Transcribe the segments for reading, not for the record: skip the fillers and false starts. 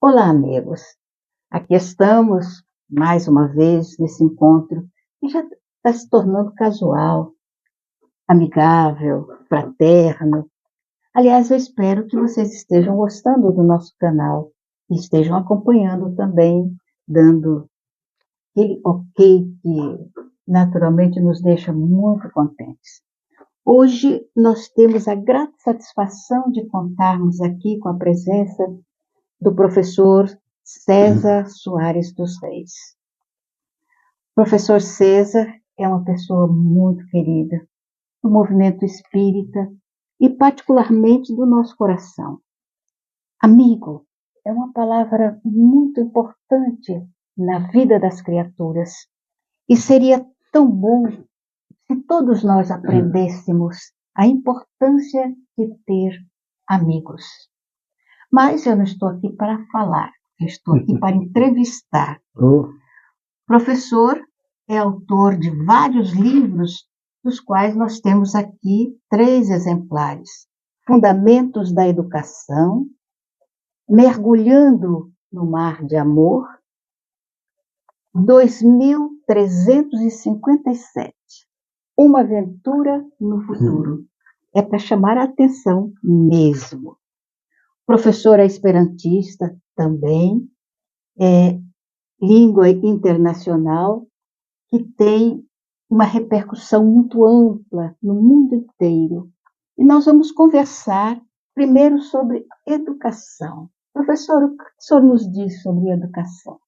Olá, amigos. Aqui estamos mais uma vez nesse encontro que já está se tornando casual, amigável, fraterno. Aliás, eu espero que vocês estejam gostando do nosso canal e estejam acompanhando também, dando aquele ok que naturalmente nos deixa muito contentes. Hoje nós temos a grata satisfação de contarmos aqui com a presença do professor César Soares dos Reis. O professor César é uma pessoa muito querida do movimento espírita e particularmente do nosso coração. Amigo é uma palavra muito importante na vida das criaturas e seria tão bom se todos nós aprendêssemos a importância de ter amigos. Mas eu não estou aqui para falar, eu estou aqui para entrevistar. O professor é autor de vários livros, dos quais nós temos aqui 3 exemplares. Fundamentos da Educação, Mergulhando no Mar de Amor, 2357, Uma Aventura no Futuro. É para chamar a atenção mesmo. O professor é esperantista também, língua internacional, que tem uma repercussão muito ampla no mundo inteiro. E nós vamos conversar primeiro sobre educação. Professor, o que o senhor nos diz sobre educação?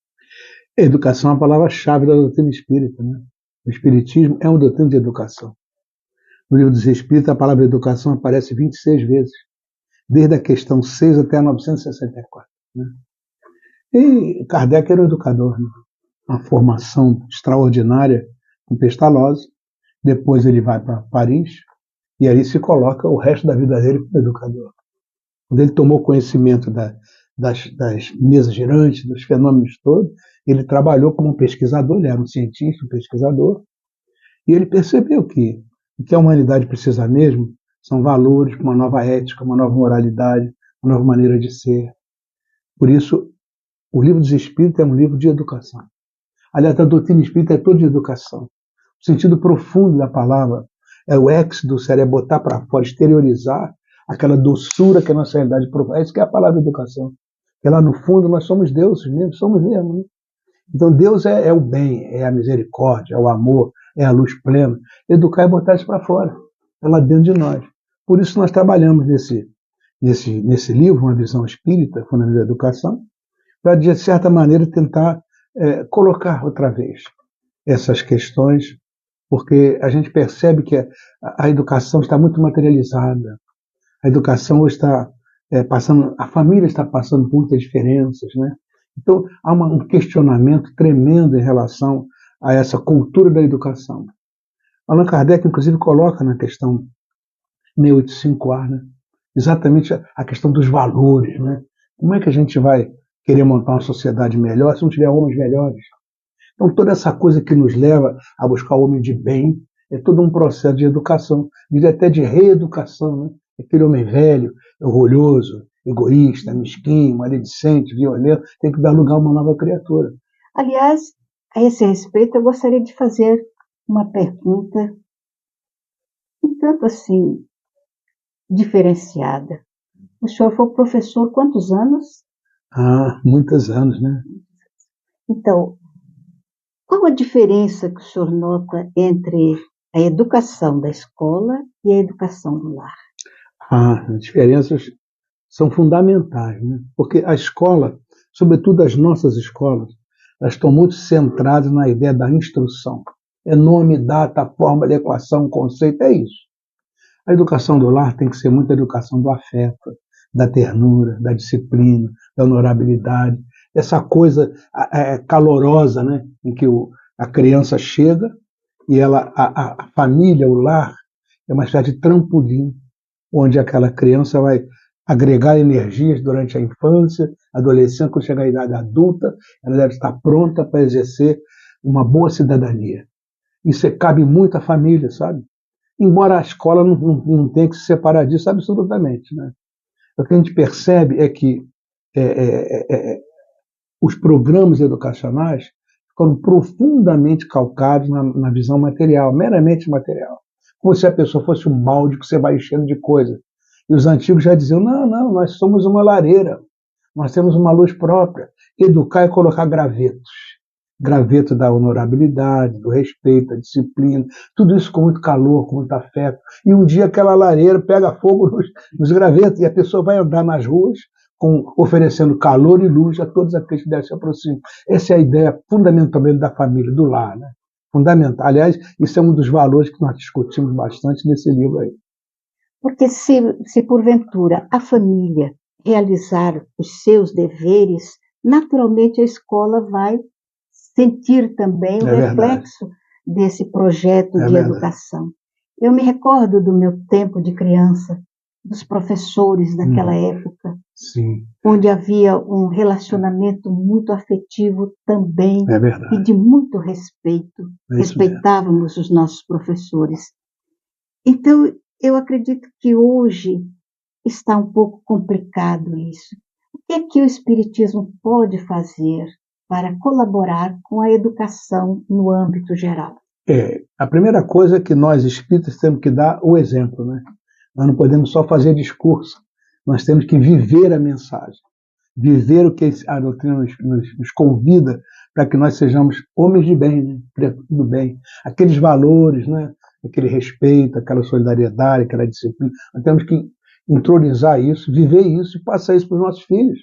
Educação é a palavra-chave da doutrina espírita, né? O espiritismo é uma doutrina de educação. No livro dos Espíritos, a palavra educação aparece 26 vezes, desde a questão 6 até a 964. Né? E Kardec era um educador, né? Uma formação extraordinária com Pestalozzi. Depois ele vai para Paris e ali se coloca o resto da vida dele como educador. Quando ele tomou conhecimento das mesas girantes, dos fenômenos todos, ele trabalhou como um pesquisador, ele era um cientista, um pesquisador, e ele percebeu que o que a humanidade precisa mesmo são valores, uma nova ética, uma nova moralidade, uma nova maneira de ser. Por isso, o livro dos Espíritos é um livro de educação. Aliás, a doutrina espírita é toda de educação. O sentido profundo da palavra é o ex do cérebro, botar para fora, exteriorizar aquela doçura que a nossa realidade provoca. É isso que é a palavra educação. Porque lá no fundo nós somos deuses mesmo, somos mesmo. Né? Então Deus é o bem, é a misericórdia, é o amor, é a luz plena. Educar é botar isso para fora, é lá dentro de nós. Por isso nós trabalhamos nesse livro, Uma Visão Espírita, Fundamento da Educação, para, de certa maneira, tentar colocar outra vez essas questões, porque a gente percebe que a educação está muito materializada. A educação hoje está passando, a família está passando por muitas diferenças, né? Então, há um questionamento tremendo em relação a essa cultura da educação. Allan Kardec, inclusive, coloca na questão 685A, né? Exatamente a questão dos valores. Né? Como é que a gente vai querer montar uma sociedade melhor se não tiver homens melhores? Então, toda essa coisa que nos leva a buscar o homem de bem é todo um processo de educação, diria até de reeducação. Né? Aquele homem velho, orgulhoso, egoísta, mesquinho, maledicente, violento, tem que dar lugar a uma nova criatura. Aliás, a esse respeito, eu gostaria de fazer uma pergunta um tanto assim diferenciada. O senhor foi professor quantos anos? Muitos anos, né? Então, qual a diferença que o senhor nota entre a educação da escola e a educação do lar? As diferenças são fundamentais, né? Porque a escola, sobretudo as nossas escolas, elas estão muito centradas na ideia da instrução. É nome, data, fórmula, equação, conceito, é isso. A educação do lar tem que ser muita educação do afeto, da ternura, da disciplina, da honorabilidade, essa coisa calorosa, né, em que a criança chega e a família, o lar, é uma espécie de trampolim, onde aquela criança vai agregar energias durante a infância, adolescência, quando chegar à idade adulta, ela deve estar pronta para exercer uma boa cidadania. Isso cabe muito à família, sabe? Embora a escola não tenha que se separar disso absolutamente. Né? O que a gente percebe é que os programas educacionais foram profundamente calcados na visão material, meramente material. Como se a pessoa fosse um balde que você vai enchendo de coisa. E os antigos já diziam, não, nós somos uma lareira, nós temos uma luz própria. Educar é colocar gravetos. Graveto da honorabilidade, do respeito, da disciplina, tudo isso com muito calor, com muito afeto. E um dia aquela lareira pega fogo nos gravetos e a pessoa vai andar nas ruas oferecendo calor e luz a todos aqueles que dela se aproximam. Essa é a ideia fundamentalmente da família, do lar, né? Fundamental. Aliás, isso é um dos valores que nós discutimos bastante nesse livro aí. Porque se porventura a família realizar os seus deveres, naturalmente a escola vai sentir também o reflexo desse projeto de educação. Eu me recordo do meu tempo de criança, dos professores daquela época, sim, onde havia um relacionamento muito afetivo também e de muito respeito. Respeitávamos os nossos professores. Então, eu acredito que hoje está um pouco complicado isso. O que é que o Espiritismo pode fazer para colaborar com a educação no âmbito geral? A primeira coisa é que nós espíritas temos que dar o exemplo, né? Nós não podemos só fazer discurso, nós temos que viver a mensagem, viver o que a doutrina nos convida para que nós sejamos homens de bem, né? Do bem. Aqueles valores, né? Aquele respeito, aquela solidariedade, aquela disciplina, nós temos que entronizar isso, viver isso e passar isso para os nossos filhos.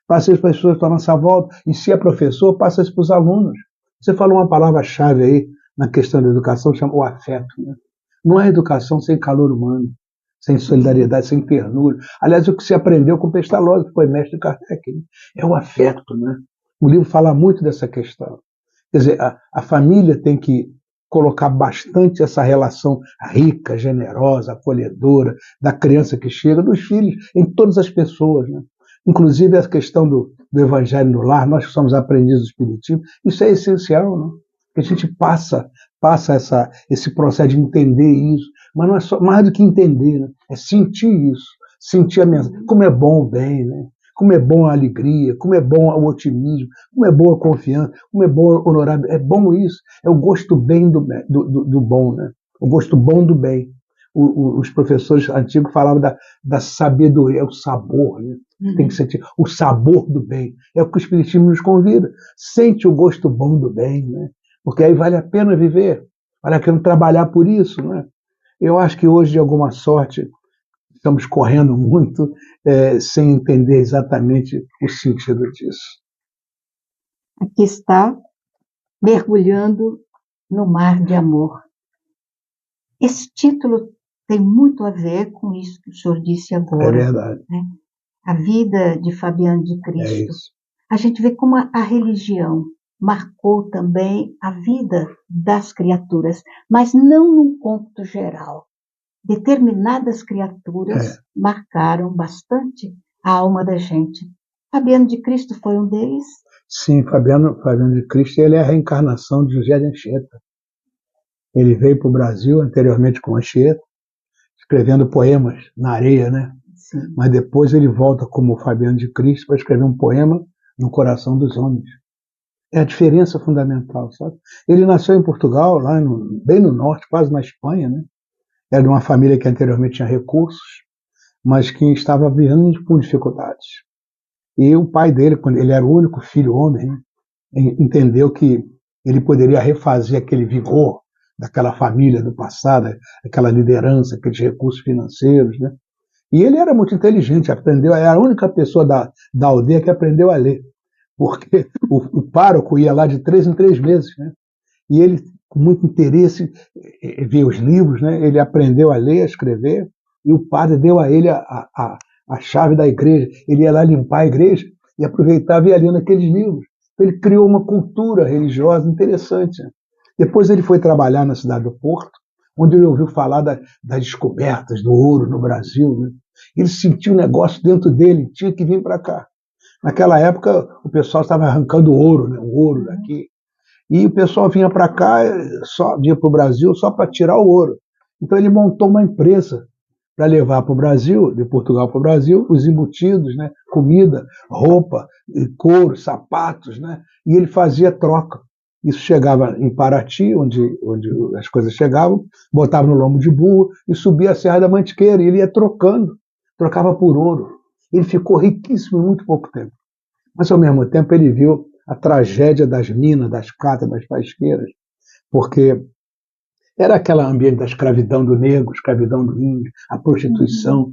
Passa isso para as pessoas que estão à nossa volta. E se é professor, passa isso para os alunos. Você falou uma palavra-chave aí na questão da educação, chama o afeto. Né? Não há educação sem calor humano, sem solidariedade, sem ternura. Aliás, o que se aprendeu com Pestalozzi, que foi mestre de Kardec, né? É o afeto. Né? O livro fala muito dessa questão. Quer dizer, a família tem que colocar bastante essa relação rica, generosa, acolhedora, da criança que chega, dos filhos, em todas as pessoas, né? Inclusive a questão do evangelho no lar, nós que somos aprendizes do Espiritismo, isso é essencial, né? Que a gente passa esse processo de entender isso, mas não é só mais do que entender, né? É sentir isso, sentir a mensagem, como é bom o bem, né? Como é bom a alegria, como é bom o otimismo, como é boa a confiança, como é bom o honorável, é bom isso, é o gosto bem do bom, né? O gosto bom do bem. Os professores antigos falavam da sabedoria, é o sabor, né? Tem que sentir o sabor do bem. É o que o Espiritismo nos convida. Sente o gosto bom do bem, né? Porque aí vale a pena viver, vale a pena trabalhar por isso, né? Eu acho que hoje, de alguma sorte, estamos correndo muito sem entender exatamente o sentido disso. Aqui está, mergulhando no mar de amor. Esse título tem muito a ver com isso que o senhor disse agora. É verdade. Né? A vida de Fabiano de Cristo. É isso. A gente vê como a religião marcou também a vida das criaturas, mas não num cômputo geral. Determinadas criaturas marcaram bastante a alma da gente. Fabiano de Cristo foi um deles? Sim, Fabiano de Cristo, ele é a reencarnação de José de Anchieta. Ele veio para o Brasil anteriormente com Anchieta, escrevendo poemas na areia, né? Sim. Mas depois ele volta como Fabiano de Cristo para escrever um poema no coração dos homens. É a diferença fundamental, sabe? Ele nasceu em Portugal, lá bem no norte, quase na Espanha, né? Era de uma família que anteriormente tinha recursos, mas que estava vivendo com dificuldades. E o pai dele, quando ele era o único filho homem, né, entendeu que ele poderia refazer aquele vigor daquela família do passado, aquela liderança, aqueles recursos financeiros, né? E ele era muito inteligente, era a única pessoa da aldeia que aprendeu a ler, porque o pároco ia lá de 3 em 3 meses, né? E ele, com muito interesse, via os livros, né? Ele aprendeu a ler, a escrever, e o padre deu a ele a chave da igreja. Ele ia lá limpar a igreja e aproveitava e ia lendo aqueles livros. Então, ele criou uma cultura religiosa interessante. Depois ele foi trabalhar na cidade do Porto, onde ele ouviu falar das descobertas do ouro no Brasil, né? Ele sentiu um negócio dentro dele, tinha que vir para cá. Naquela época, o pessoal estava arrancando ouro, né? O ouro daqui. E o pessoal vinha para cá, vinha para o Brasil só para tirar o ouro. Então ele montou uma empresa para levar para o Brasil, de Portugal para o Brasil, os embutidos, né? Comida, roupa, couro, sapatos, né? E ele fazia troca. Isso chegava em Paraty, onde as coisas chegavam, botava no lombo de burro e subia a Serra da Mantiqueira. E ele ia trocando, trocava por ouro. Ele ficou riquíssimo em muito pouco tempo. Mas, ao mesmo tempo, ele viu a tragédia das minas, das catas, das faisqueiras, porque era aquele ambiente da escravidão do negro, escravidão do índio, a prostituição,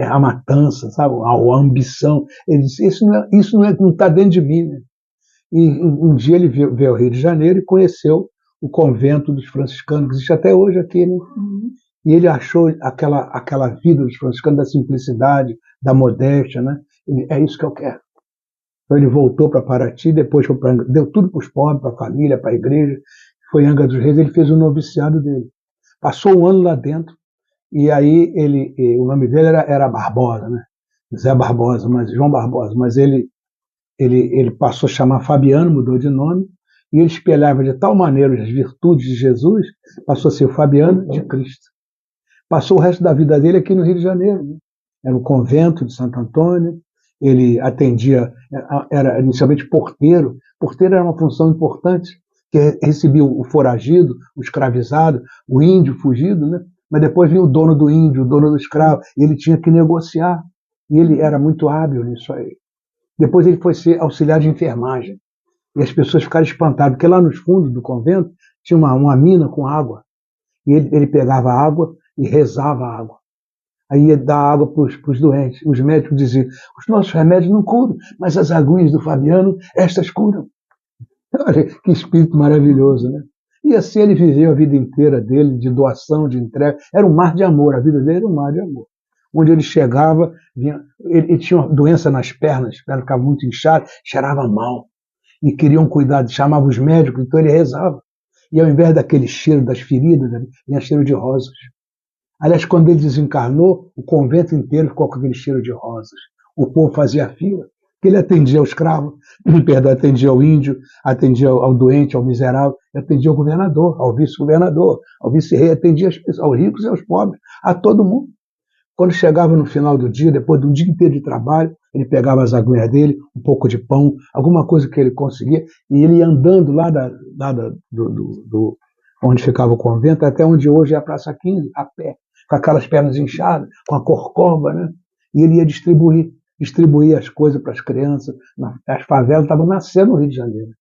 a matança, sabe? A ambição. Ele disse, isso não está dentro de mim. Né? E um dia ele veio ao Rio de Janeiro e conheceu o convento dos franciscanos, que existe até hoje aqui. Né? E ele achou aquela vida dos franciscanos, da simplicidade, da modéstia. Né? É isso que eu quero. Então ele voltou para Paraty, depois deu tudo para os pobres, para a família, para a igreja. Foi em Angra dos Reis, ele fez o noviciado dele. Passou um ano lá dentro, e aí o nome dele era Barbosa, né? Zé Barbosa, João Barbosa, mas ele passou a chamar Fabiano, mudou de nome, e ele espelhava de tal maneira as virtudes de Jesus, passou a ser o Fabiano de Cristo. Passou o resto da vida dele aqui no Rio de Janeiro, né? Era o convento de Santo Antônio, ele atendia, era inicialmente porteiro. Porteiro era uma função importante, que recebia o foragido, o escravizado, o índio fugido, né? Mas depois vinha o dono do índio, o dono do escravo, e ele tinha que negociar, e ele era muito hábil nisso aí. Depois ele foi ser auxiliar de enfermagem, e as pessoas ficaram espantadas, porque lá nos fundos do convento tinha uma mina com água, e ele pegava a água e rezava a água. Aí ia dar água para os doentes. Os médicos diziam, os nossos remédios não curam, mas as aguinhas do Fabiano, estas curam. Olha, que espírito maravilhoso, né? E assim ele viveu a vida inteira dele, de doação, de entrega. Era um mar de amor, a vida dele era um mar de amor. Onde ele chegava, ele tinha uma doença nas pernas, as pernas ficavam muito inchadas, cheirava mal. E queriam cuidar, chamavam os médicos, então ele rezava. E ao invés daquele cheiro das feridas, vinha cheiro de rosas. Aliás, quando ele desencarnou, o convento inteiro ficou com aquele cheiro de rosas. O povo fazia fila, que ele atendia ao escravo, atendia ao índio, atendia ao doente, ao miserável, atendia ao governador, ao vice-governador, ao vice-rei, atendia aos ricos e aos pobres, a todo mundo. Quando chegava no final do dia, depois de um dia inteiro de trabalho, ele pegava as aguinhas dele, um pouco de pão, alguma coisa que ele conseguia, e ele ia andando lá onde ficava o convento, até onde hoje é a Praça 15, a pé, com aquelas pernas inchadas, com a corcova, né? E ele ia distribuir as coisas para as crianças. As favelas estavam nascendo no Rio de Janeiro.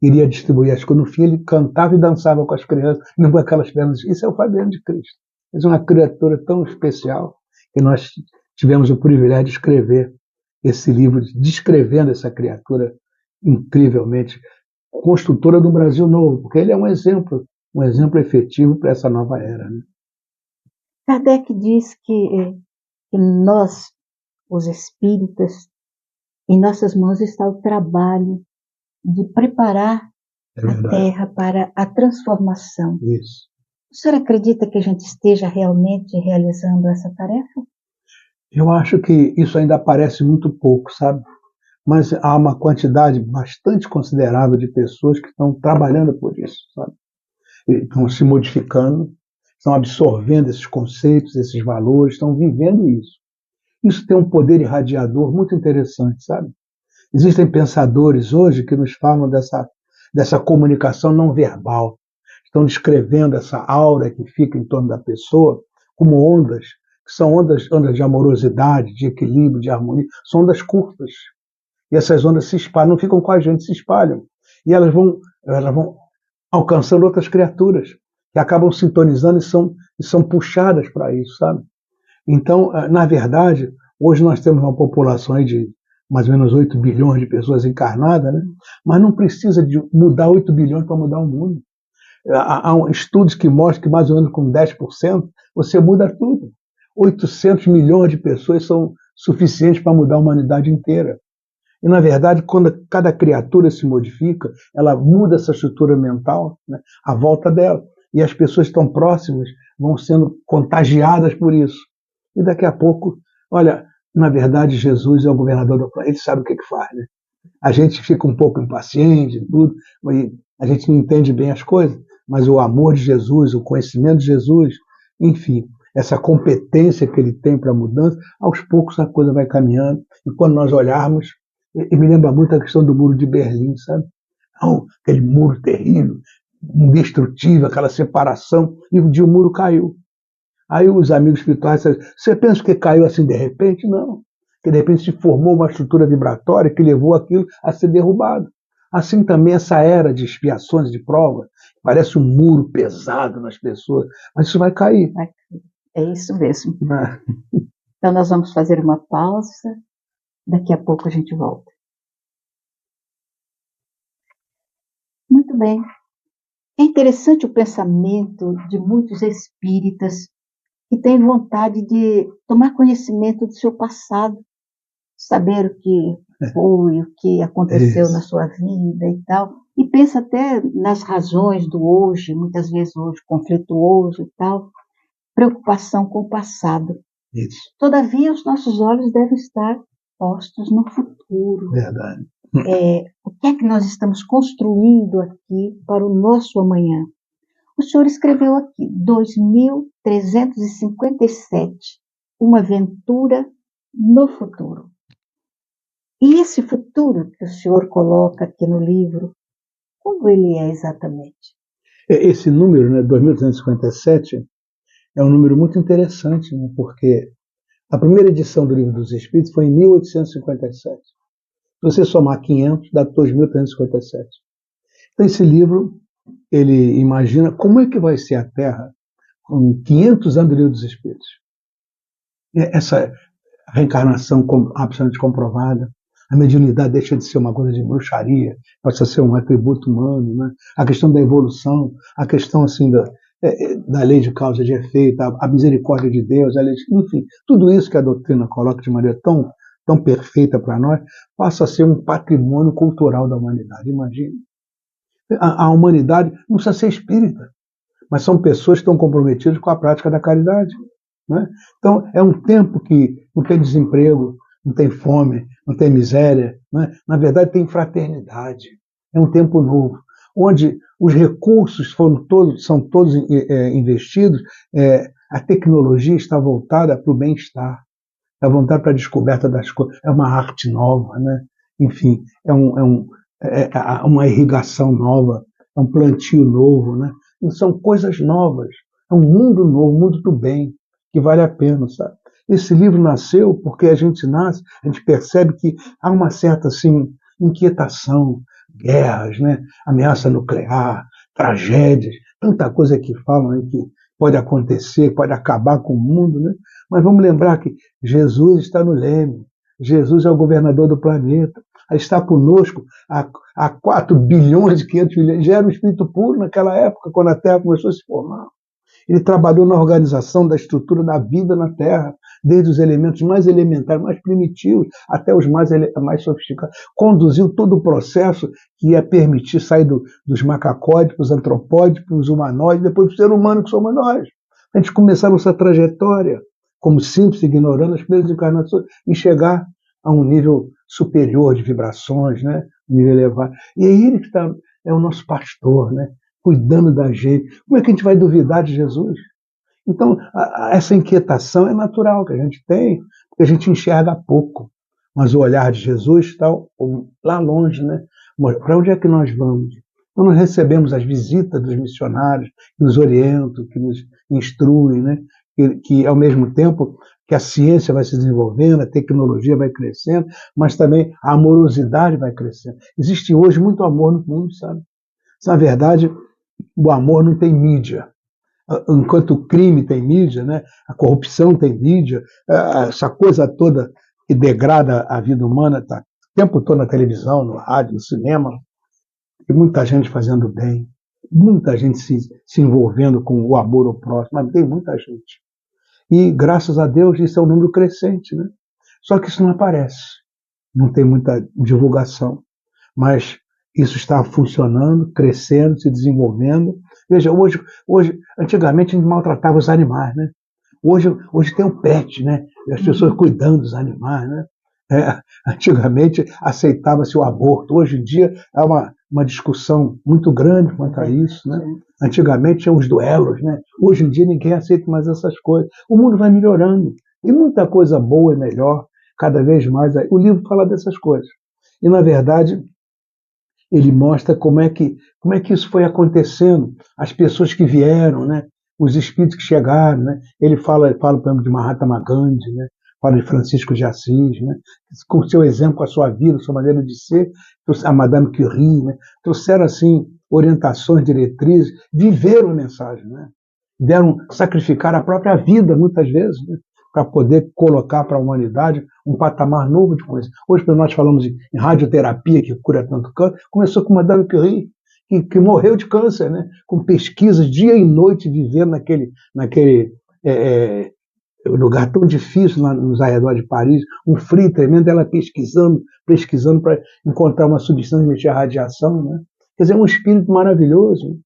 Iria distribuir as coisas. No fim, ele cantava e dançava com as crianças, não com aquelas pernas. Isso é o Fabiano de Cristo. É uma criatura tão especial que nós tivemos o privilégio de escrever esse livro, descrevendo essa criatura incrivelmente construtora do Brasil novo, porque ele é um exemplo efetivo para essa nova era. Né? Kardec diz que nós, os espíritas, em nossas mãos está o trabalho de preparar a Terra para a transformação. Isso. O senhor acredita que a gente esteja realmente realizando essa tarefa? Eu acho que isso ainda aparece muito pouco, sabe? Mas há uma quantidade bastante considerável de pessoas que estão trabalhando por isso, sabe? E estão se modificando, estão absorvendo esses conceitos, esses valores, estão vivendo isso. Isso tem um poder irradiador muito interessante, sabe? Existem pensadores hoje que nos falam dessa comunicação não verbal. Estão descrevendo essa aura que fica em torno da pessoa como ondas, que são ondas de amorosidade, de equilíbrio, de harmonia. São ondas curtas. E essas ondas se espalham, não ficam com a gente, se espalham. E elas vão alcançando outras criaturas que acabam sintonizando e são puxadas para isso, sabe? Então, na verdade, hoje nós temos uma população aí de mais ou menos 8 bilhões de pessoas encarnadas, né? Mas não precisa de mudar 8 bilhões para mudar o mundo. Há estudos que mostram que mais ou menos com 10% você muda tudo. 800 milhões de pessoas são suficientes para mudar a humanidade inteira. E, na verdade, quando cada criatura se modifica, ela muda essa estrutura mental, né, à volta dela. E as pessoas que estão próximas vão sendo contagiadas por isso. E daqui a pouco, olha, na verdade, Jesus é o governador do planeta, ele sabe o que faz, né? A gente fica um pouco impaciente, tudo, a gente não entende bem as coisas, mas o amor de Jesus, o conhecimento de Jesus, enfim, essa competência que ele tem para a mudança, aos poucos a coisa vai caminhando. E quando nós olharmos, e me lembra muito a questão do Muro de Berlim, sabe? Não, aquele muro terrível, indestrutível, aquela separação, e um dia o muro caiu. Aí os amigos espirituais disseram, você pensa que caiu assim de repente? Não. Que de repente se formou uma estrutura vibratória que levou aquilo a ser derrubado. Assim também essa era de expiações, de provas, parece um muro pesado nas pessoas, mas isso vai cair. É isso mesmo. Então nós vamos fazer uma pausa, daqui a pouco a gente volta. Muito bem. É interessante o pensamento de muitos espíritas que têm vontade de tomar conhecimento do seu passado, saber o que foi, o que aconteceu na sua vida e tal, e pensa até nas razões do hoje, muitas vezes hoje conflituoso e tal, preocupação com o passado. Isso. Todavia, os nossos olhos devem estar postos no futuro. Verdade. O que é que nós estamos construindo aqui para o nosso amanhã? O senhor escreveu aqui, 2357, uma aventura no futuro. E esse futuro que o senhor coloca aqui no livro, como ele é exatamente? Esse número, né, 2357, é um número muito interessante, né, porque a primeira edição do Livro dos Espíritos foi em 1857. Se você somar 500, dá 2357. Então esse livro, ele imagina como é que vai ser a Terra com 500 anos do Livro dos Espíritos. Essa reencarnação absolutamente comprovada, a mediunidade deixa de ser uma coisa de bruxaria, passa a ser um atributo humano, né? A questão da evolução, a questão assim da lei de causa e de efeito, a misericórdia de Deus, enfim, tudo isso que a doutrina coloca de maneira tão perfeita para nós, passa a ser um patrimônio cultural da humanidade. Imagine. A humanidade não precisa ser espírita, mas são pessoas que estão comprometidas com a prática da caridade. Né? Então, é um tempo que não tem desemprego, não tem fome, não tem miséria. Né? Na verdade, tem fraternidade. É um tempo novo, onde os recursos são todos investidos, a tecnologia está voltada para o bem-estar, está voltada para a descoberta das coisas. É uma arte nova, né? Enfim, é uma irrigação nova, é um plantio novo. Né? E são coisas novas, é um mundo novo, um mundo do bem, que vale a pena, sabe? Esse livro nasceu porque a gente percebe que há uma certa assim, inquietação, guerras, né? Ameaça nuclear, tragédias, tanta coisa que falam aí que pode acontecer, pode acabar com o mundo, né? Mas vamos lembrar que Jesus está no leme, Jesus é o governador do planeta, está conosco há 4 bilhões e 500 milhões, já era um espírito puro naquela época, quando a Terra começou a se formar. Ele trabalhou na organização da estrutura da vida na Terra, desde os elementos mais elementares, mais primitivos, até os mais sofisticados. Conduziu todo o processo que ia permitir sair dos macacóides, para os antropóides, para os humanoides, depois para o ser humano que somos nós. A gente começar a nossa trajetória, como simples, ignorando as primeiras encarnações, e chegar a um nível superior de vibrações, né? Um nível elevado. E é ele que é o nosso pastor, né? Cuidando da gente. Como é que a gente vai duvidar de Jesus? Então, essa inquietação é natural que a gente tem, porque a gente enxerga pouco. Mas o olhar de Jesus está lá longe, né? Para onde é que nós vamos? Então, nós recebemos as visitas dos missionários, que nos orientam, que nos instruem, né? Que ao mesmo tempo que a ciência vai se desenvolvendo, a tecnologia vai crescendo, mas também a amorosidade vai crescendo. Existe hoje muito amor no mundo, sabe? Na verdade, o amor não tem mídia. Enquanto o crime tem mídia, né? A corrupção tem mídia, essa coisa toda que degrada a vida humana está o tempo todo na televisão, no rádio, no cinema, e muita gente fazendo bem, muita gente se envolvendo com o amor ao próximo, mas tem muita gente. E, graças a Deus, isso é um número crescente, né? Só que isso não aparece, não tem muita divulgação, mas isso está funcionando, crescendo, se desenvolvendo. Veja, hoje antigamente a gente maltratava os animais, né? Hoje tem o pet, né? As pessoas cuidando dos animais, né? Antigamente aceitava-se o aborto. Hoje em dia é uma uma discussão muito grande quanto a isso, né? Antigamente tinha os duelos, né? Hoje em dia ninguém aceita mais essas coisas. O mundo vai melhorando e muita coisa boa e melhor, cada vez mais. O livro fala dessas coisas. E, na verdade, ele mostra como é que isso foi acontecendo, as pessoas que vieram, né? Os espíritos que chegaram, né? Ele fala por exemplo, de Mahatma Gandhi, né? Fala de Francisco de Assis, né? Com o seu exemplo, com a sua vida, a sua maneira de ser, a Madame Curie, né? Trouxeram assim orientações, diretrizes, viveram a mensagem, né? Sacrificar a própria vida, muitas vezes, né? Para poder colocar para a humanidade um patamar novo de coisa. Hoje, quando nós falamos em radioterapia, que cura tanto câncer, começou com Madame Curie, que morreu de câncer, né? Com pesquisas dia e noite, vivendo naquele lugar tão difícil nos arredores de Paris, um frio tremendo, ela pesquisando para encontrar uma substância que emitia radiação, né? Quer dizer, um espírito maravilhoso.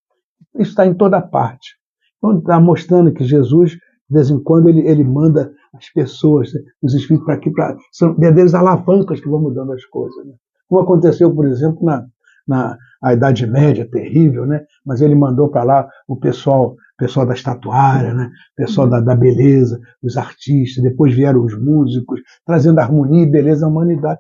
Isso está em toda parte. Então, está mostrando que Jesus, de vez em quando, ele manda as pessoas, né, os espíritos para aqui, são verdadeiras alavancas que vão mudando as coisas. Né? Como aconteceu, por exemplo, na Idade Média, terrível, né? Mas ele mandou para lá o pessoal da estatuária, né? O pessoal da beleza, os artistas, depois vieram os músicos, trazendo harmonia e beleza à humanidade.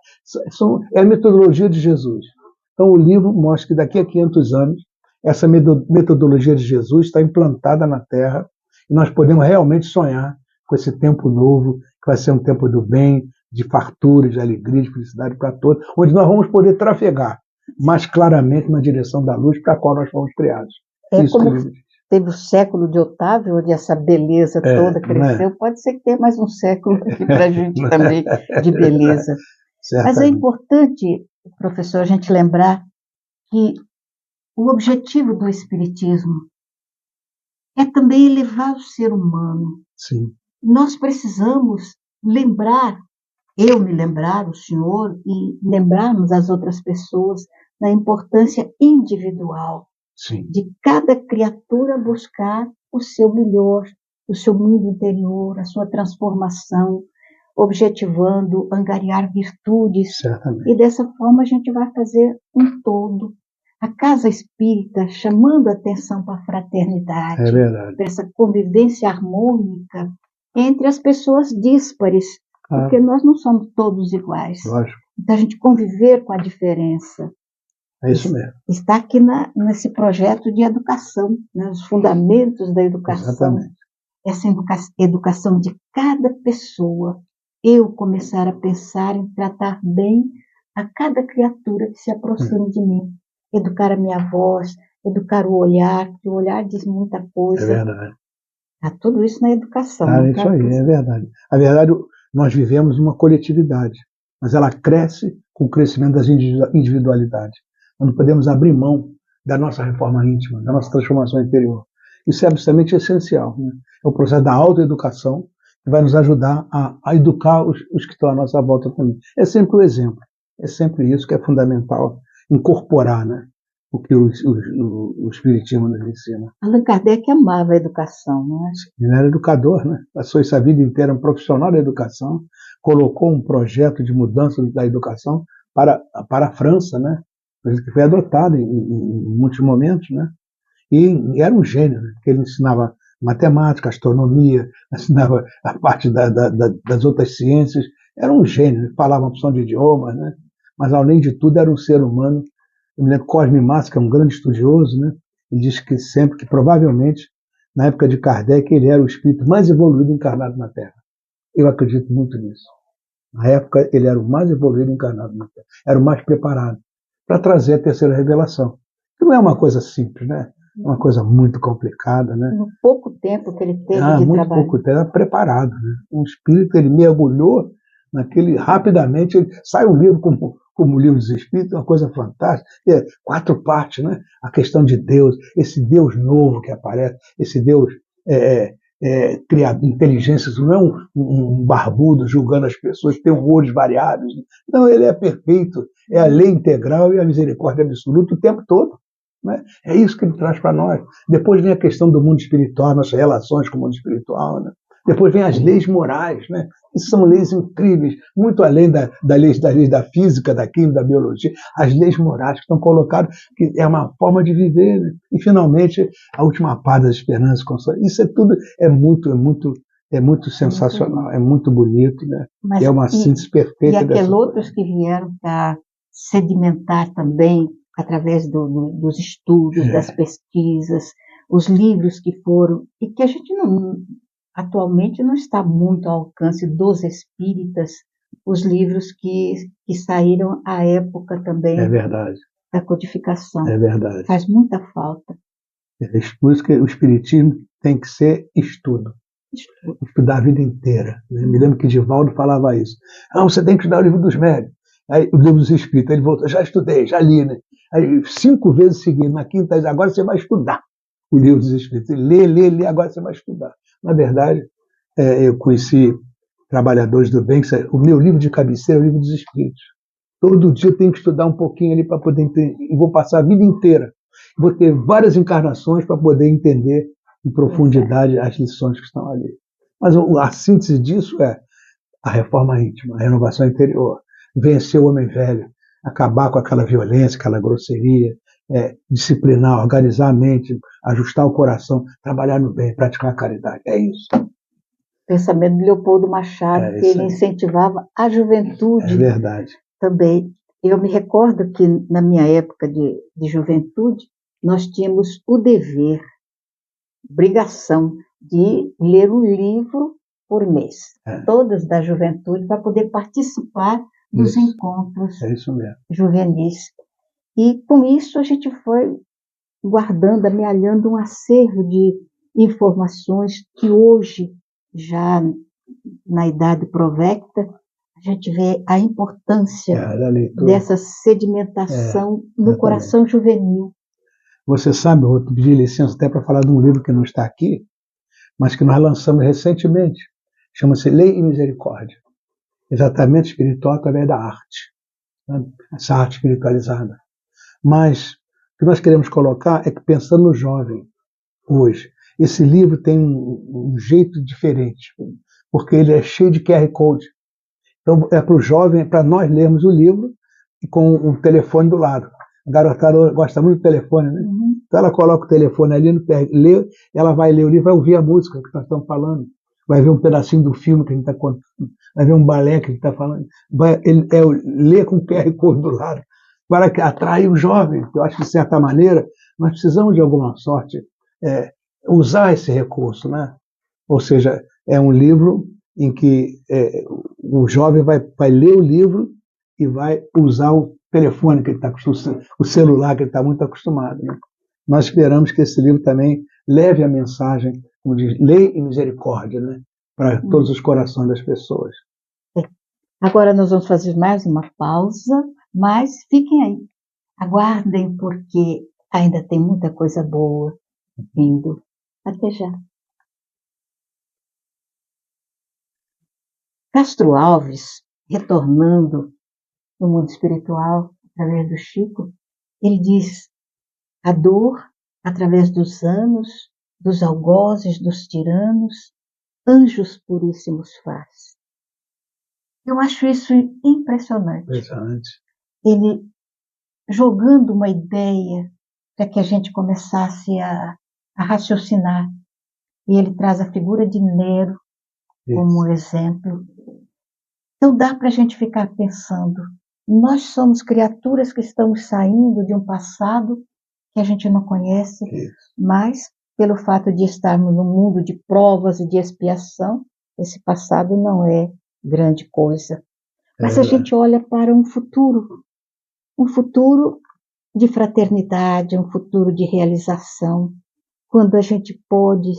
É a metodologia de Jesus. Então o livro mostra que daqui a 500 anos, essa metodologia de Jesus está implantada na Terra e nós podemos realmente sonhar com esse tempo novo, que vai ser um tempo do bem, de fartura, de alegria, de felicidade para todos, onde nós vamos poder trafegar mais claramente na direção da luz para a qual nós fomos criados. Isso como teve o século de Otávio, onde essa beleza toda cresceu, pode ser que tenha mais um século aqui para a gente também de beleza. Mas é importante, professor, a gente lembrar que o objetivo do Espiritismo é também elevar o ser humano. Sim. Nós precisamos lembrar, eu me lembrar, o senhor, e lembrarmos as outras pessoas da importância individual. Sim. De cada criatura buscar o seu melhor, o seu mundo interior, a sua transformação, objetivando angariar virtudes. Certamente. E dessa forma a gente vai fazer um todo. A casa espírita chamando a atenção para a fraternidade, para essa convivência harmônica entre as pessoas díspares, porque nós não somos todos iguais. Lógico. Então a gente conviver com a diferença. É isso mesmo. Está aqui nesse projeto de educação, né, os fundamentos da educação. Exatamente. Essa educação de cada pessoa. Eu começar a pensar em tratar bem a cada criatura que se aproxima de mim. Educar a minha voz, educar o olhar, porque o olhar diz muita coisa. É verdade. Está tudo isso na educação. É isso aí, é verdade. A verdade, nós vivemos uma coletividade, mas ela cresce com o crescimento das individualidades. Nós não podemos abrir mão da nossa reforma íntima, da nossa transformação interior. Isso é absolutamente essencial. Né? É o processo da autoeducação que vai nos ajudar a educar os que estão à nossa volta também. É sempre o exemplo. É sempre isso que é fundamental, incorporar, né? O que o Espiritismo nos ensina. Allan Kardec amava a educação, não é? Ele era educador, né? Passou essa vida inteira um profissional da educação, colocou um projeto de mudança da educação para a França, né? Que foi adotado em muitos momentos, né? E era um gênio, né? Porque ele ensinava matemática, astronomia, ensinava a parte das outras ciências. Era um gênio, ele falava uma opção de idiomas, né? Mas além de tudo era um ser humano. Eu me lembro Cosme Massa, que é um grande estudioso, né? Ele diz que provavelmente, na época de Kardec, ele era o espírito mais evoluído encarnado na Terra. Eu acredito muito nisso. Na época, ele era o mais evoluído encarnado na Terra. Era o mais preparado para trazer a terceira revelação. Que não é uma coisa simples, né? É uma coisa muito complicada, né? No pouco tempo que ele teve de muito trabalho. Pouco tempo, era preparado, né? Um espírito, ele mergulhou rapidamente, sai um livro como o Livro dos Espíritos, uma coisa fantástica, 4 partes, né? A questão de Deus, esse Deus novo que aparece, esse Deus criado, inteligência, não é um barbudo julgando as pessoas, tem humores variados, não, ele é perfeito, é a lei integral e a misericórdia absoluta o tempo todo. Né? É isso que ele traz para nós. Depois vem a questão do mundo espiritual, nossas relações com o mundo espiritual, né? Depois vem as leis morais, né? E são leis incríveis, muito além das leis da física, da química, da biologia, as leis morais que estão colocadas, que é uma forma de viver, né? E, finalmente, a última parte da esperança e consolo. Isso é tudo, é muito sensacional, é muito bonito, né? Mas, é uma síntese perfeita. E aqueles outros que vieram para sedimentar também, através dos estudos, das pesquisas, os livros que foram, e que a gente atualmente não está muito ao alcance dos espíritas, os livros que saíram à época também da codificação. É verdade. Faz muita falta. Por isso que o espiritismo tem que ser estudo. Estudar a vida inteira. Né? Me lembro que Divaldo falava isso. Você tem que estudar o livro dos médios. Aí, o livro dos espíritos. Ele voltou, já estudei, já li. Né? Aí, 5 vezes seguidas, na quinta, agora você vai estudar o livro dos espíritos. Lê, agora você vai estudar. Na verdade, eu conheci trabalhadores do bem, o meu livro de cabeceira é o livro dos espíritos. Todo dia eu tenho que estudar um pouquinho ali para poder entender. E vou passar a vida inteira. Vou ter várias encarnações para poder entender em profundidade as lições que estão ali. Mas a síntese disso é a reforma íntima, a renovação interior, vencer o homem velho, acabar com aquela violência, aquela grosseria, disciplinar, organizar a mente, ajustar o coração, trabalhar no bem, praticar a caridade. É isso. Pensamento de Leopoldo Machado, que ele incentivava a juventude. É verdade. Também. Eu me recordo que na minha época de juventude, nós tínhamos o dever, obrigação de ler um livro por mês, todas da juventude, para poder participar dos encontros juvenis. E com isso a gente foi guardando, amealhando um acervo de informações que hoje, já na idade provecta, a gente vê a importância dessa sedimentação no coração juvenil. Você sabe, eu vou pedir licença até para falar de um livro que não está aqui, mas que nós lançamos recentemente. Chama-se Lei e Misericórdia. Exatamente espiritual através da arte. Né? Essa arte espiritualizada. Mas o que nós queremos colocar é que, pensando no jovem, hoje, esse livro tem um jeito diferente, porque ele é cheio de QR Code. Então, é para o jovem, para nós lermos o livro e com um telefone do lado. A garotada gosta muito do telefone, né? Então ela coloca o telefone ali, lê, ela vai ler o livro, vai ouvir a música que nós estamos falando, vai ver um pedacinho do filme que a gente está contando, vai ver um balé que a gente está falando, lê com o QR Code do lado, para atrair o jovem. Eu acho que, de certa maneira, nós precisamos, de alguma sorte, usar esse recurso, né? Ou seja, é um livro em que o jovem vai ler o livro e vai usar o telefone que ele está acostumado, o celular que ele está muito acostumado. Né? Nós esperamos que esse livro também leve a mensagem, como diz, lei e misericórdia, né? Para todos os corações das pessoas. Agora nós vamos fazer mais uma pausa, mas fiquem aí, aguardem, porque ainda tem muita coisa boa vindo. Até já. Castro Alves, retornando no mundo espiritual, através do Chico, ele diz: a dor, através dos anos, dos algozes, dos tiranos, anjos puríssimos faz. Eu acho isso impressionante. Impressionante. Ele jogando uma ideia para que a gente começasse a raciocinar. E ele traz a figura de Nero como exemplo. Então dá para a gente ficar pensando, nós somos criaturas que estamos saindo de um passado que a gente não conhece, mas pelo fato de estarmos num mundo de provas e de expiação, esse passado não é grande coisa. Mas a gente olha para um futuro de fraternidade, um futuro de realização, quando a gente pode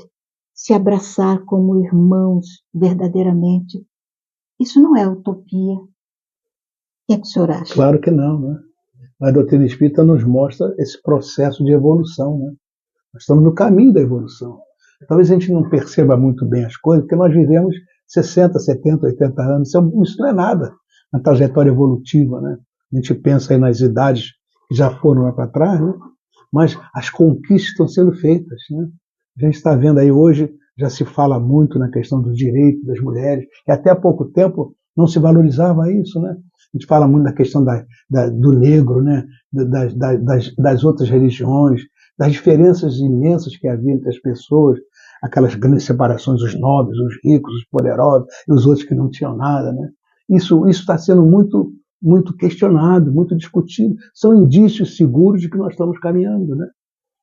se abraçar como irmãos verdadeiramente. Isso não é utopia. O que é que o senhor acha? Claro que não, né? A doutrina espírita nos mostra esse processo de evolução, né? Nós estamos no caminho da evolução. Talvez a gente não perceba muito bem as coisas, porque nós vivemos 60, 70, 80 anos. Isso não é nada na trajetória evolutiva, né? A gente pensa aí nas idades que já foram lá para trás, né? Mas as conquistas estão sendo feitas, né? A gente está vendo aí hoje já se fala muito na questão do direito das mulheres, e até há pouco tempo não se valorizava isso, né? A gente fala muito da questão do negro, né? Das outras religiões, das diferenças imensas que havia entre as pessoas, aquelas grandes separações, os nobres, os ricos, os poderosos, e os outros que não tinham nada, né? Isso está sendo muito questionado, muito discutido. São indícios seguros de que nós estamos caminhando, né?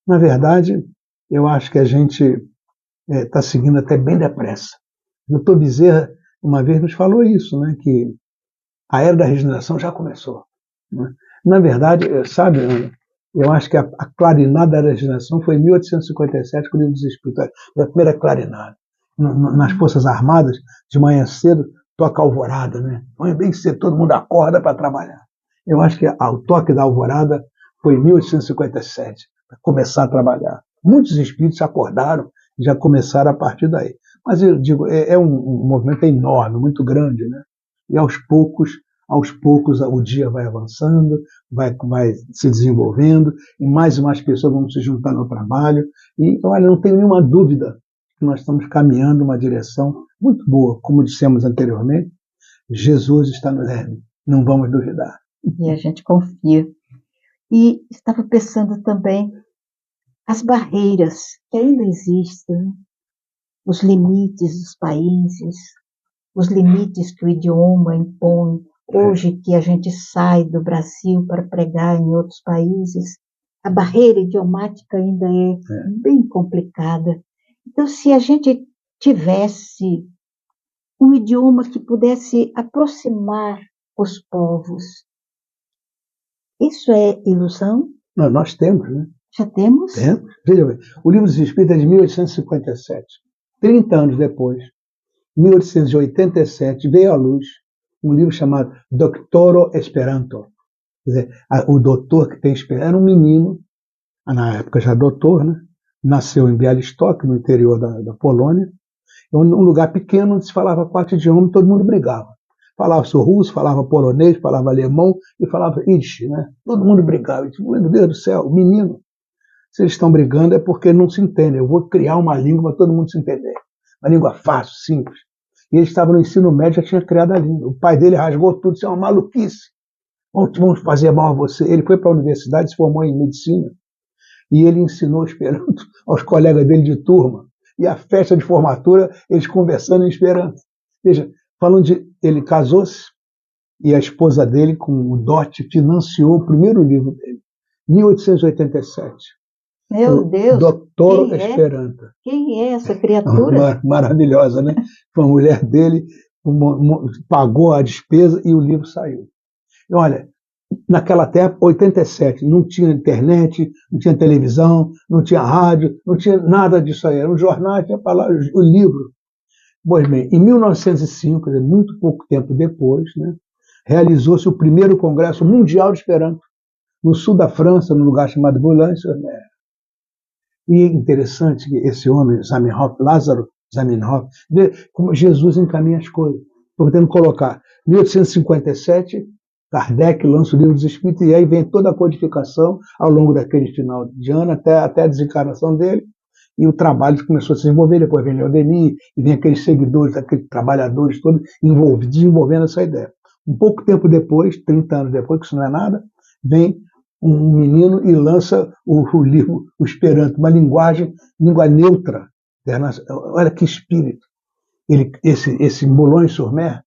Na verdade, eu acho que a gente está seguindo até bem depressa. O Dr. Bezerra, uma vez, nos falou isso, né? Que a era da regeneração já começou, né? Na verdade, sabe, eu acho que a clarinada da regeneração foi em 1857, com o Livro dos Espíritos, a primeira clarinada. Nas Forças Armadas, de manhã cedo, toca a alvorada, né? Manhã bem cedo, todo mundo acorda para trabalhar. Eu acho que o toque da alvorada foi em 1857, para começar a trabalhar. Muitos espíritos acordaram e já começaram a partir daí. Mas eu digo, é um movimento enorme, muito grande, né? E aos poucos o dia vai avançando, vai se desenvolvendo, e mais pessoas vão se juntando ao trabalho. E, olha, não tenho nenhuma dúvida que nós estamos caminhando em uma direção muito boa. Como dissemos anteriormente, Jesus está no leme, não vamos duvidar. E a gente confia. E estava pensando também as barreiras que ainda existem, os limites dos países, os limites que o idioma impõe. Hoje que a gente sai do Brasil para pregar em outros países, a barreira idiomática ainda é bem complicada. Então, se a gente tivesse um idioma que pudesse aproximar os povos, isso é ilusão? Não, nós temos, né? Já temos? Temos. Veja bem, o Livro dos Espíritos é de 1857. 30 anos depois, 1887, veio à luz um livro chamado Doctoro Esperanto. Quer dizer, o doutor que tem esperança era um menino, na época já doutor, né? Nasceu em Białystok, no interior da Polônia, um lugar pequeno onde se falava 4 idiomas e todo mundo brigava. Falava-se russo, falava polonês, falava alemão e falava Yiddish, né? Todo mundo brigava. Tipo, meu Deus do céu, menino, se eles estão brigando é porque não se entendem. Eu vou criar uma língua para todo mundo se entender. Uma língua fácil, simples. E ele estava no ensino médio, já tinha criado a língua. O pai dele rasgou tudo, isso é uma maluquice. Vamos fazer mal a você. Ele foi para a universidade, se formou em medicina, e ele ensinou Esperanto aos colegas dele de turma. E a festa de formatura, eles conversando em Esperanto. Veja, falando de... Ele casou-se, e a esposa dele, com o dote, financiou o primeiro livro dele, 1887. Meu Deus! Doutor Esperanto. Quem é essa criatura? Maravilhosa, né? Foi a mulher dele, pagou a despesa e o livro saiu. E olha, naquela época, 87, não tinha internet, não tinha televisão, não tinha rádio, não tinha nada disso aí. Era um jornal, tinha palavra, o livro. Pois bem, em 1905, muito pouco tempo depois, né, realizou-se o primeiro Congresso Mundial de Esperanto, no sul da França, num lugar chamado Boulogne-sur-Mer. E é interessante que esse homem, Zamenhof, Lázaro Zamenhof, vê como Jesus encaminha as coisas. Estou tentando colocar 1857, Kardec lança o Livro dos Espíritos, e aí vem toda a codificação ao longo daquele final de ano, até a desencarnação dele, e o trabalho começou a se desenvolver. Depois vem Leodeni, e vem aqueles seguidores, aqueles trabalhadores todos desenvolvendo essa ideia. Um pouco tempo depois, 30 anos depois, que isso não é nada, vem um menino e lança o livro, o Esperanto, uma língua neutra. Olha que espírito. Esse Boulogne-sur-Mer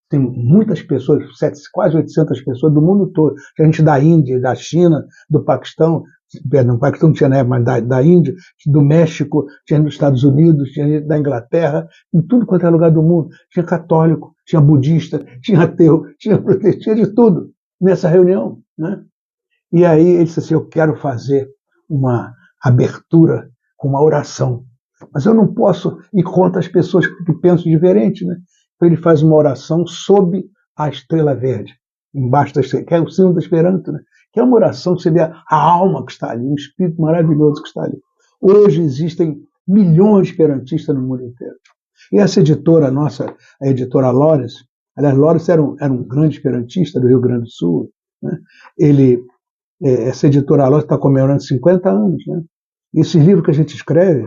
tem muitas pessoas, quase 800 pessoas do mundo todo. A gente da Índia, da China, do Paquistão, perdão, o Paquistão não tinha na época, mas da Índia, do México, tinha dos Estados Unidos, tinha da Inglaterra, em tudo quanto é lugar do mundo. Tinha católico, tinha budista, tinha ateu, tinha protestante, tinha de tudo nessa reunião, né? E aí ele disse assim, eu quero fazer uma abertura com uma oração, mas eu não posso ir contra as pessoas que pensam diferente, né? Então ele faz uma oração sob a estrela verde, embaixo da estrela, que é o símbolo da Esperanto, né? Que é uma oração que você vê a alma que está ali, um espírito maravilhoso que está ali. Hoje existem milhões de esperantistas no mundo inteiro. E essa editora nossa, a editora Lawrence, aliás, Lawrence era um grande esperantista do Rio Grande do Sul, né? Essa editora Lawrence está comemorando 50 anos, né? Esse livro que a gente escreve,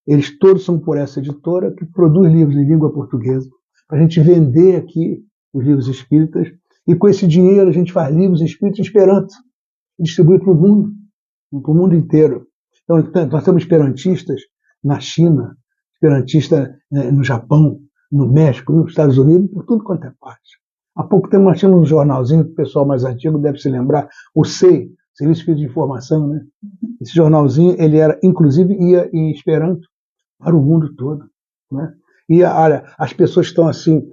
Eles todos são por essa editora que produz livros em língua portuguesa, para a gente vender aqui os livros espíritas, e com esse dinheiro a gente faz livros espíritas em Esperanto, e distribui para o mundo inteiro. Então, nós temos esperantistas na China, esperantistas no Japão, no México, nos Estados Unidos, por tudo quanto é parte. Há pouco tempo nós tínhamos um jornalzinho, que o pessoal mais antigo deve se lembrar, o SEI, Serviço Espírita de Informação, né? Esse jornalzinho, ele era, inclusive, ia em Esperanto para o mundo todo, né? E olha, as pessoas estão assim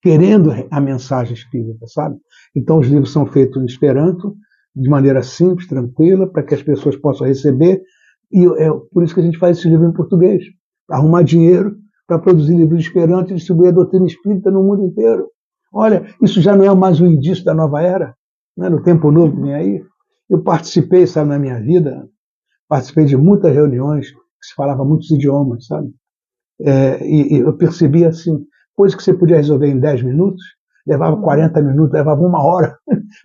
querendo a mensagem espírita, sabe? Então os livros são feitos em Esperanto, de maneira simples, tranquila, para que as pessoas possam receber, e é por isso que a gente faz esse livro em português, para arrumar dinheiro para produzir livros de Esperanto e distribuir a doutrina espírita no mundo inteiro. Olha, isso já não é mais um indício da nova era, né? No tempo novo que vem aí. Eu participei, sabe, na minha vida, participei de muitas reuniões que se falava muitos idiomas, sabe? E eu percebi assim, coisa que você podia resolver em 10 minutos, levava 40 minutos, levava 1 hora,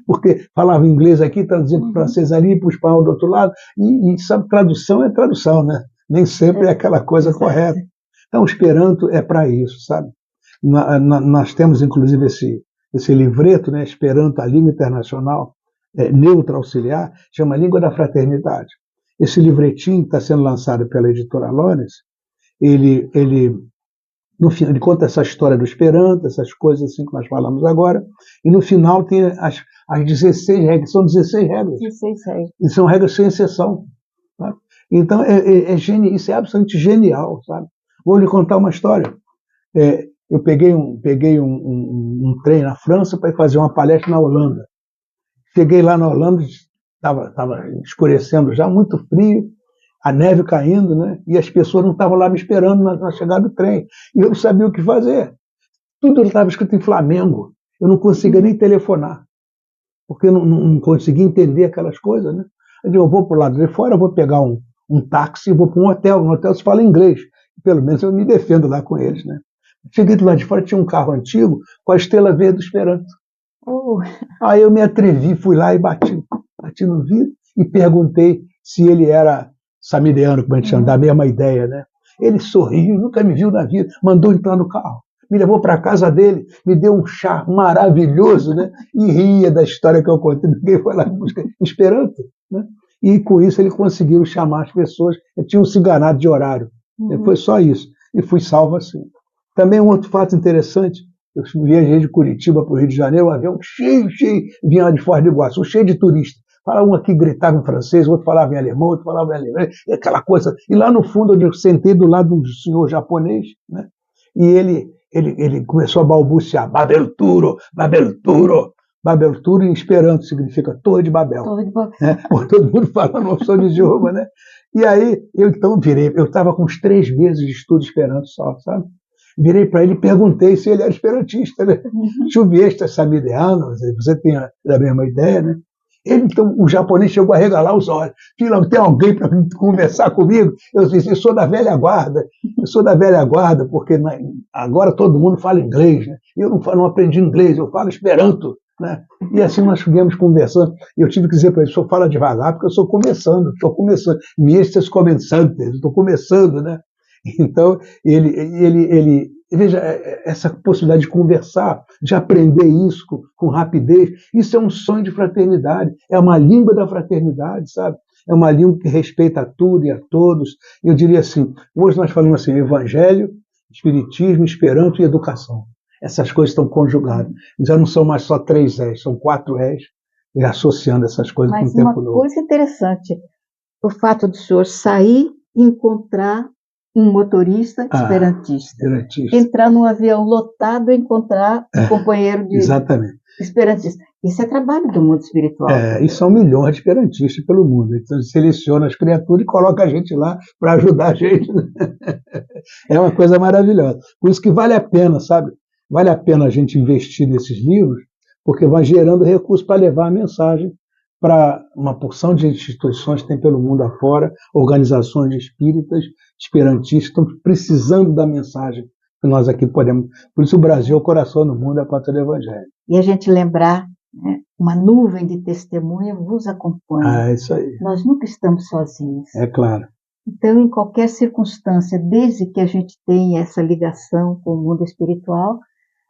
porque falava inglês aqui, traduzia para o francês ali, para o espanhol do outro lado, e sabe, tradução é tradução, né? Nem sempre é aquela coisa correta. Então, o Esperanto é para isso, sabe? Nós temos, inclusive, esse livreto, né, Esperanto, a língua internacional, neutra auxiliar, chama Língua da Fraternidade. Esse livretinho está sendo lançado pela editora Lones, no fim, ele conta essa história do Esperanto, essas coisas assim que nós falamos agora, e no final tem as 16 regras, são 16 regras. 16 regras. E são regras sem exceção. Sabe? Então, isso é absolutamente genial, sabe? Vou lhe contar uma história. Eu peguei um trem na França para ir fazer uma palestra na Holanda. Cheguei lá na Holanda, estava escurecendo já, muito frio, a neve caindo, né? E as pessoas não estavam lá me esperando na chegada do trem. E eu não sabia o que fazer. Tudo estava escrito em Flamengo. Eu não conseguia nem telefonar, porque eu não conseguia entender aquelas coisas, né? Eu vou para o lado de fora, eu vou pegar um táxi, vou para um hotel. No hotel se fala inglês. Pelo menos eu me defendo lá com eles, né? Cheguei do lado de fora, tinha um carro antigo com a estrela verde do Esperanto. Aí eu me atrevi, fui lá e bati no vidro e perguntei se ele era samideano, como a gente chama, da mesma ideia, né? Ele sorriu, nunca me viu na vida, mandou entrar no carro, me levou para a casa dele, me deu um chá maravilhoso, né? E ria da história que eu contei, ninguém foi lá buscar Esperanto, né? E com isso ele conseguiu chamar as pessoas, eu tinha se enganado de horário, foi só isso, e fui salvo assim. Também um outro fato interessante, eu viajei de Curitiba para o Rio de Janeiro, um avião cheio, vinha lá de Foz do Iguaçu, cheio de turistas. Um aqui gritava em francês, o outro falava em alemão, outro falava em alemão, aquela coisa. E lá no fundo eu sentei do lado de um senhor japonês, né? E ele começou a balbuciar, Babelturo, Babelturo. Babelturo em Esperanto significa Torre de Babel. Torre de Babel. Né? Todo mundo falando uma opção de idioma, né? E aí eu então virei, eu estava com uns 3 meses de estudo Esperanto só, sabe? Virei para ele e perguntei se ele era esperantista, né? Chuviesta samideano, você tem a mesma ideia, né? Ele, então, o japonês chegou a regalar os olhos. Tem alguém para conversar comigo? Eu disse, eu sou da velha guarda, porque agora todo mundo fala inglês, né? Eu não aprendi inglês, eu falo Esperanto, né? E assim nós viemos conversando. Eu tive que dizer para ele, o senhor fala devagar, porque eu estou começando. Estou começando, né? Então, ele veja, essa possibilidade de conversar, de aprender isso com rapidez, isso é um sonho de fraternidade, é uma língua da fraternidade, sabe? É uma língua que respeita a tudo e a todos. Eu diria assim, hoje nós falamos assim, evangelho, espiritismo, Esperanto e educação. Essas coisas estão conjugadas. Já não são mais só 3 S, são 4 S, e associando essas coisas com o tempo novo. Mas uma coisa interessante, o fato do senhor sair e encontrar um motorista esperantista. Entrar num avião lotado e encontrar um companheiro de esperantista. Isso é trabalho do mundo espiritual. E são milhões de esperantistas pelo mundo. Então, seleciona as criaturas e coloca a gente lá para ajudar a gente. É uma coisa maravilhosa. Por isso que vale a pena, sabe? Vale a pena a gente investir nesses livros, porque vai gerando recursos para levar a mensagem para uma porção de instituições que tem pelo mundo afora, organizações espíritas, esperantistas, estão precisando da mensagem que nós aqui podemos. Por isso o Brasil é o coração do mundo, é a pátria do Evangelho. E a gente lembrar, né, uma nuvem de testemunha vos acompanha. É isso aí. Nós nunca estamos sozinhos. É claro. Então, em qualquer circunstância, desde que a gente tenha essa ligação com o mundo espiritual,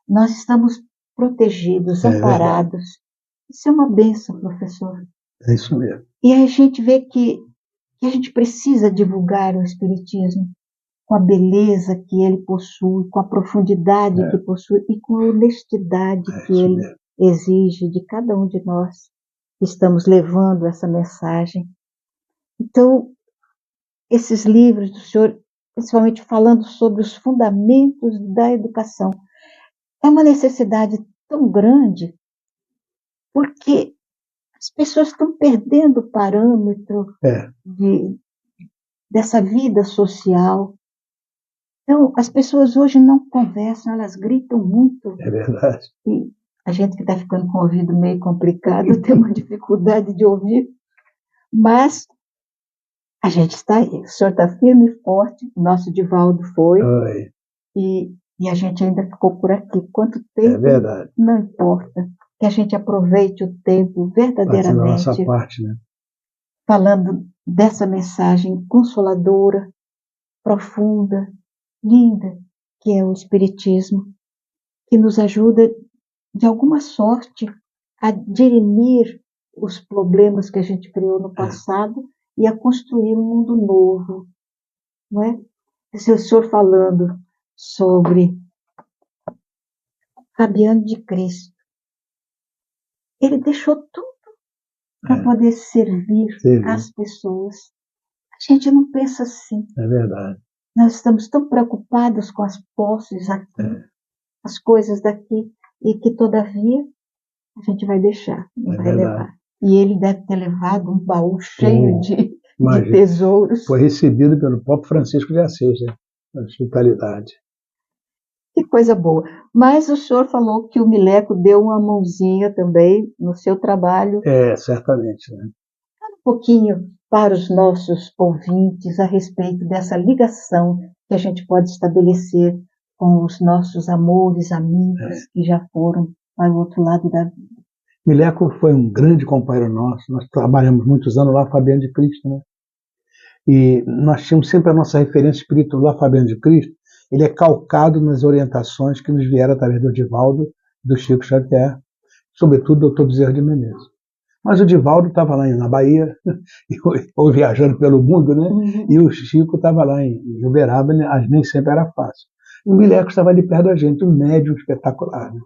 nós estamos protegidos, amparados. Isso é uma bênção, professor. É isso mesmo. E aí a gente vê que a gente precisa divulgar o Espiritismo com a beleza que ele possui, com a profundidade que possui e com a honestidade que ele exige de cada um de nós que estamos levando essa mensagem. Então, esses livros do senhor, principalmente falando sobre os fundamentos da educação, é uma necessidade tão grande porque as pessoas estão perdendo o parâmetro dessa vida social. Então, as pessoas hoje não conversam, elas gritam muito. É verdade. E a gente que está ficando com o ouvido meio complicado tem uma dificuldade de ouvir. Mas a gente está aí. O senhor está firme e forte. O nosso Divaldo foi. E a gente ainda ficou por aqui. Quanto tempo? É verdade. Não importa. Que a gente aproveite o tempo verdadeiramente. Nossa parte, né? Falando dessa mensagem consoladora, profunda, linda, que é o Espiritismo, que nos ajuda, de alguma sorte, a dirimir os problemas que a gente criou no passado e a construir um mundo novo. Não é? O senhor falando sobre Fabiano de Cristo. Ele deixou tudo para poder servir as pessoas. A gente não pensa assim. É verdade. Nós estamos tão preocupados com as posses aqui, as coisas daqui, e que, todavia, a gente vai deixar, não vai levar. E ele deve ter levado um baú cheio de tesouros. Foi recebido pelo próprio Francisco de Assis, né? Na hospitalidade. Que coisa boa. Mas o senhor falou que o Mileco deu uma mãozinha também no seu trabalho. Certamente. Né? Fala um pouquinho para os nossos ouvintes a respeito dessa ligação que a gente pode estabelecer com os nossos amores, amigos que já foram para o outro lado da vida. Mileco foi um grande companheiro nosso. Nós trabalhamos muitos anos lá, Fabiano de Cristo, né? E nós tínhamos sempre a nossa referência espiritual lá, Fabiano de Cristo. Ele é calcado nas orientações que nos vieram através do Divaldo e do Chico Xavier, sobretudo do Dr. Bezerra de Menezes. Mas o Divaldo estava lá na Bahia, ou viajando pelo mundo, né? E o Chico estava lá em Uberaba, nem sempre era fácil. E o Mileco estava ali perto da gente, um médium espetacular, né?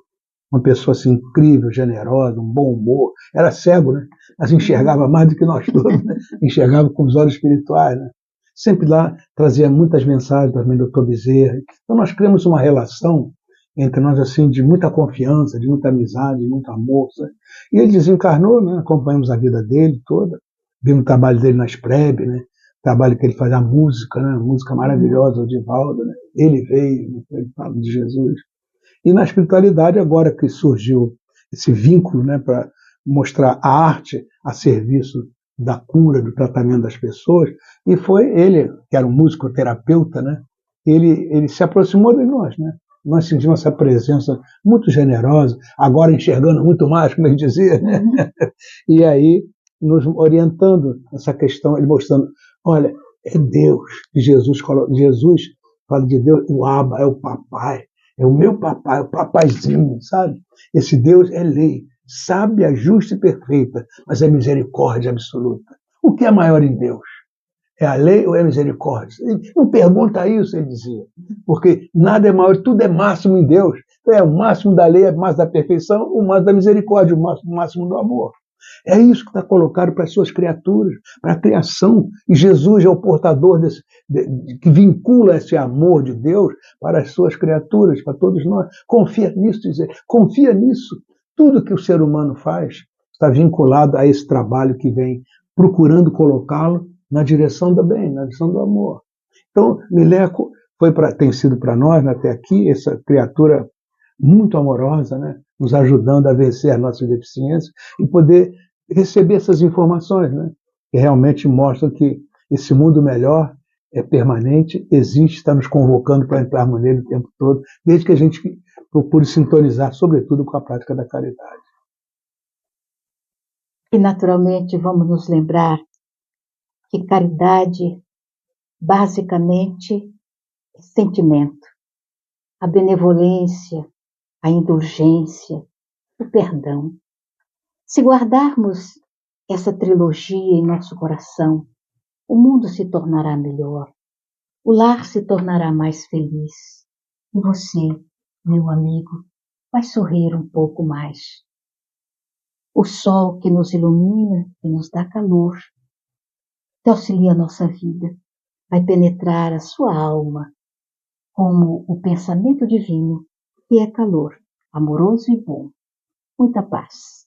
Uma pessoa assim, incrível, generosa, um bom humor. Era cego, né? Mas enxergava mais do que nós todos, né? Enxergava com os olhos espirituais, né? Sempre lá trazia muitas mensagens também do Dr. Bezerra. Então nós criamos uma relação entre nós assim de muita confiança, de muita amizade, de muito amor. Sabe? E ele desencarnou, né? Acompanhamos a vida dele toda, vimos o trabalho dele na Esprebe, né? O trabalho que ele fazia, a música, né? Música maravilhosa, o Divaldo, né? Ele veio, ele fala de Jesus. E na espiritualidade, agora que surgiu esse vínculo, né, para mostrar a arte a serviço da cura, do tratamento das pessoas, e foi ele, que era um musicoterapeuta, né, ele se aproximou de nós, né? Nós sentimos essa presença muito generosa, agora enxergando muito mais, como ele dizia, né? E aí nos orientando nessa questão, ele mostrando, olha, é Deus, Jesus fala de Deus, o Abba é o papai, é o meu papai, o papaizinho, sabe? Esse Deus é lei, sábia, justa e perfeita, mas é misericórdia absoluta. O que é maior em Deus? É a lei ou é a misericórdia? Não pergunta isso, ele dizia, porque nada é maior, tudo é máximo em Deus. Então, o máximo da lei é o máximo da perfeição, o máximo da misericórdia, o máximo do amor. É isso que está colocado para as suas criaturas, para a criação. E Jesus é o portador que vincula esse amor de Deus para as suas criaturas, para todos nós. Confia nisso, dizer, confia nisso. Tudo que o ser humano faz está vinculado a esse trabalho que vem procurando colocá-lo na direção do bem, na direção do amor. Então, Mileco tem sido para nós, né, até aqui, essa criatura muito amorosa, né, nos ajudando a vencer as nossas deficiências e poder receber essas informações, né, que realmente mostram que esse mundo melhor é permanente, existe, está nos convocando para entrarmos nele o tempo todo, desde que a gente procure sintonizar, sobretudo, com a prática da caridade. E, naturalmente, vamos nos lembrar que caridade basicamente, é sentimento, a benevolência, a indulgência, o perdão. Se guardarmos essa trilogia em nosso coração, o mundo se tornará melhor, o lar se tornará mais feliz e você, meu amigo, vai sorrir um pouco mais. O sol que nos ilumina e nos dá calor, que auxilia a nossa vida, vai penetrar a sua alma como o pensamento divino, que é calor, amoroso e bom. Muita paz.